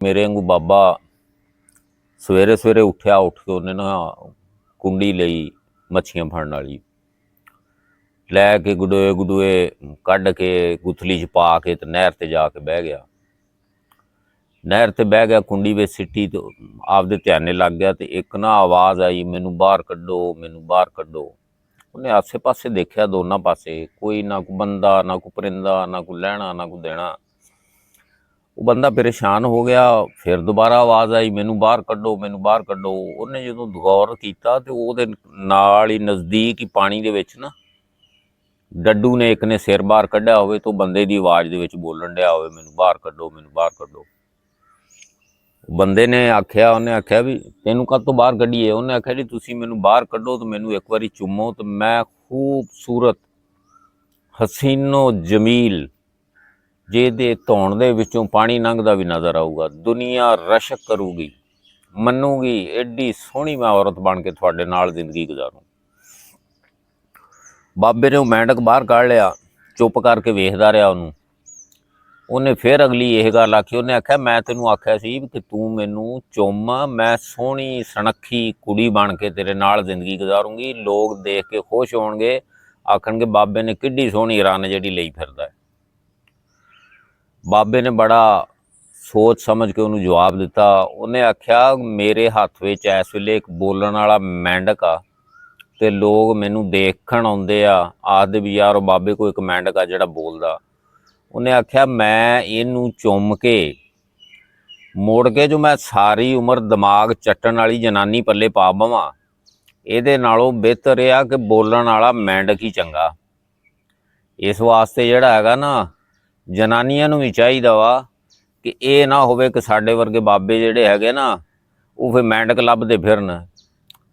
ਮੇਰੇ ਵਾਂਗੂ ਬਾਬਾ ਸਵੇਰੇ ਸਵੇਰੇ ਉੱਠ ਕੇ ਉਹਨੇ ਨਾ ਕੁੰਡੀ ਲਈ ਮੱਛੀਆਂ ਫੜਨ ਵਾਲੀ, ਲੈ ਕੇ ਗੁਡੋਏ ਗੁਡੋਏ ਕੱਢ ਕੇ ਗੁੱਥਲੀ 'ਚ ਪਾ ਕੇ ਤੇ ਨਹਿਰ 'ਤੇ ਜਾ ਕੇ ਬਹਿ ਗਿਆ। ਨਹਿਰ 'ਤੇ ਬਹਿ ਗਿਆ, ਕੁੰਡੀ ਵਿੱਚ ਸਿੱਟੀ ਤੇ ਆਪਦੇ ਧਿਆਨੇ ਲੱਗ ਗਿਆ। ਤੇ ਇੱਕ ਨਾ ਆਵਾਜ਼ ਆਈ, ਮੈਨੂੰ ਬਾਹਰ ਕੱਢੋ, ਮੈਨੂੰ ਬਾਹਰ ਕੱਢੋ। ਉਹਨੇ ਆਸੇ ਪਾਸੇ ਦੇਖਿਆ, ਦੋਨਾਂ ਪਾਸੇ ਕੋਈ ਨਾ ਕੋਈ ਬੰਦਾ, ਨਾ ਕੋਈ ਪਰਿੰਦਾ, ਨਾ ਕੋਈ ਲੈਣਾ, ਨਾ ਕੋਈ ਦੇਣਾ। ਉਹ ਬੰਦਾ ਪਰੇਸ਼ਾਨ ਹੋ ਗਿਆ। ਫਿਰ ਦੁਬਾਰਾ ਆਵਾਜ਼ ਆਈ, ਮੈਨੂੰ ਬਾਹਰ ਕੱਢੋ, ਮੈਨੂੰ ਬਾਹਰ ਕੱਢੋ। ਉਹਨੇ ਜਦੋਂ ਗੌਰ ਕੀਤਾ ਤੇ ਉਹਦੇ ਨਾਲ ਹੀ ਨਜ਼ਦੀਕ ਹੀ ਪਾਣੀ ਦੇ ਵਿੱਚ ਨਾ ਡੱਡੂ ਨੇ ਇੱਕ ਨੇ ਸਿਰ ਬਾਹਰ ਕੱਢਿਆ ਹੋਵੇ ਤੇ ਉਹ ਬੰਦੇ ਦੀ ਆਵਾਜ਼ ਦੇ ਵਿੱਚ ਬੋਲਣ ਡਿਆ ਹੋਵੇ, ਮੈਨੂੰ ਬਾਹਰ ਕੱਢੋ, ਮੈਨੂੰ ਬਾਹਰ ਕੱਢੋ। ਬੰਦੇ ਨੇ ਆਖਿਆ, ਉਹਨੇ ਆਖਿਆ ਵੀ ਤੈਨੂੰ ਕਦ ਤੋਂ ਬਾਹਰ ਕੱਢੀਏ? ਉਹਨੇ ਆਖਿਆ ਜੀ ਤੁਸੀਂ ਮੈਨੂੰ ਬਾਹਰ ਕੱਢੋ ਤੇ ਮੈਨੂੰ ਇੱਕ ਵਾਰੀ ਚੁੰਮੋ ਤੇ ਮੈਂ ਖੂਬਸੂਰਤ ਹਸੀਨੋ ਜਮੀਲ ਜਿਹਦੇ ਧੌਣ ਦੇ ਵਿੱਚੋਂ ਪਾਣੀ ਲੰਘਦਾ ਵੀ ਨਜ਼ਰ ਆਊਗਾ, ਦੁਨੀਆ ਰਸ਼ਕ ਕਰੂਗੀ, ਮੰਨੂਗੀ, ਐਡੀ ਸੋਹਣੀ ਮੈਂ ਔਰਤ ਬਣ ਕੇ ਤੁਹਾਡੇ ਨਾਲ ਜ਼ਿੰਦਗੀ ਗੁਜ਼ਾਰੂ। ਬਾਬੇ ਨੇ ਉਹ ਮੈਂਡਕ ਬਾਹਰ ਕੱਢ ਲਿਆ, ਚੁੱਪ ਕਰਕੇ ਵੇਖਦਾ ਰਿਹਾ ਉਹਨੂੰ। ਉਹਨੇ ਫਿਰ ਅਗਲੀ ਇਹ ਗੱਲ ਆਖੀ, ਉਹਨੇ ਆਖਿਆ ਮੈਂ ਤੈਨੂੰ ਆਖਿਆ ਸੀ ਕਿ ਤੂੰ ਮੈਨੂੰ ਚੁੰਮ, ਮੈਂ ਸੋਹਣੀ ਸੁਨੱਖੀ ਕੁੜੀ ਬਣ ਕੇ ਤੇਰੇ ਨਾਲ ਜ਼ਿੰਦਗੀ ਗੁਜ਼ਾਰੂੰਗੀ। ਲੋਕ ਦੇਖ ਕੇ ਖੁਸ਼ ਹੋਣਗੇ, ਆਖਣਗੇ ਬਾਬੇ ਨੇ ਕਿੱਡੀ ਸੋਹਣੀ ਰਨ ਜਿਹੜੀ ਲਈ ਫਿਰਦਾ ਹੈ। ਬਾਬੇ ਨੇ ਬੜਾ ਸੋਚ ਸਮਝ ਕੇ ਉਹਨੂੰ ਜਵਾਬ ਦਿੱਤਾ। ਉਹਨੇ ਆਖਿਆ ਮੇਰੇ ਹੱਥ ਵਿੱਚ ਇਸ ਵੇਲੇ ਇੱਕ ਬੋਲਣ ਵਾਲਾ ਮੈਂਡਕ ਆ ਤੇ ਲੋਕ ਮੈਨੂੰ ਦੇਖਣ ਆਉਂਦੇ ਆ, ਆਖਦੇ ਵੀ ਯਾਰ ਉਹ ਬਾਬੇ ਕੋਲ ਇੱਕ ਮੈਂਡਕ ਆ ਜਿਹੜਾ ਬੋਲਦਾ। ਉਹਨੇ ਆਖਿਆ ਮੈਂ ਇਹਨੂੰ ਚੁੰਮ ਕੇ ਮੁੜ ਕੇ ਜੋ ਮੈਂ ਸਾਰੀ ਉਮਰ ਦਿਮਾਗ ਚੱਟਣ ਵਾਲੀ ਜਨਾਨੀ ਪੱਲੇ ਪਾ ਬਵਾਂ, ਇਹਦੇ ਨਾਲੋਂ ਬਿਹਤਰ ਇਹ ਆ ਕਿ ਬੋਲਣ ਵਾਲਾ ਮੈਂਡਕ ਹੀ ਚੰਗਾ। ਇਸ ਵਾਸਤੇ ਜਿਹੜਾ ਹੈਗਾ ਨਾ, ਜਨਾਨੀਆਂ ਨੂੰ ਵੀ ਚਾਹੀਦਾ ਵਾ ਕਿ ਇਹ ਨਾ ਹੋਵੇ ਕਿ ਸਾਡੇ ਵਰਗੇ ਬਾਬੇ ਜਿਹੜੇ ਹੈਗੇ ਨਾ ਉਹ ਫਿਰ ਮੈਂਡਕ ਲੱਭਦੇ ਫਿਰਨ।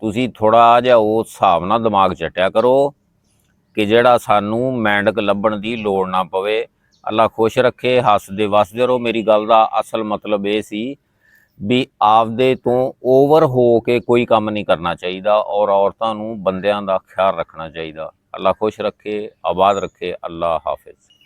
ਤੁਸੀਂ ਥੋੜ੍ਹਾ ਜਿਹਾ ਉਸ ਹਿਸਾਬ ਨਾਲ ਦਿਮਾਗ ਚੱਟਿਆ ਕਰੋ ਕਿ ਜਿਹੜਾ ਸਾਨੂੰ ਮੈਂਡਕ ਲੱਭਣ ਦੀ ਲੋੜ ਨਾ ਪਵੇ। ਅੱਲਾ ਖੁਸ਼ ਰੱਖੇ, ਹੱਸਦੇ ਵਸਦੇ ਰਹੋ। ਮੇਰੀ ਗੱਲ ਦਾ ਅਸਲ ਮਤਲਬ ਇਹ ਸੀ ਵੀ ਆਪਦੇ ਤੋਂ ਓਵਰ ਹੋ ਕੇ ਕੋਈ ਕੰਮ ਨਹੀਂ ਕਰਨਾ ਚਾਹੀਦਾ ਔਰ ਔਰਤਾਂ ਨੂੰ ਬੰਦਿਆਂ ਦਾ ਖਿਆਲ ਰੱਖਣਾ ਚਾਹੀਦਾ। ਅੱਲਾ ਖੁਸ਼ ਰੱਖੇ, ਆਬਾਦ ਰੱਖੇ। ਅੱਲਾ ਹਾਫਿਜ਼।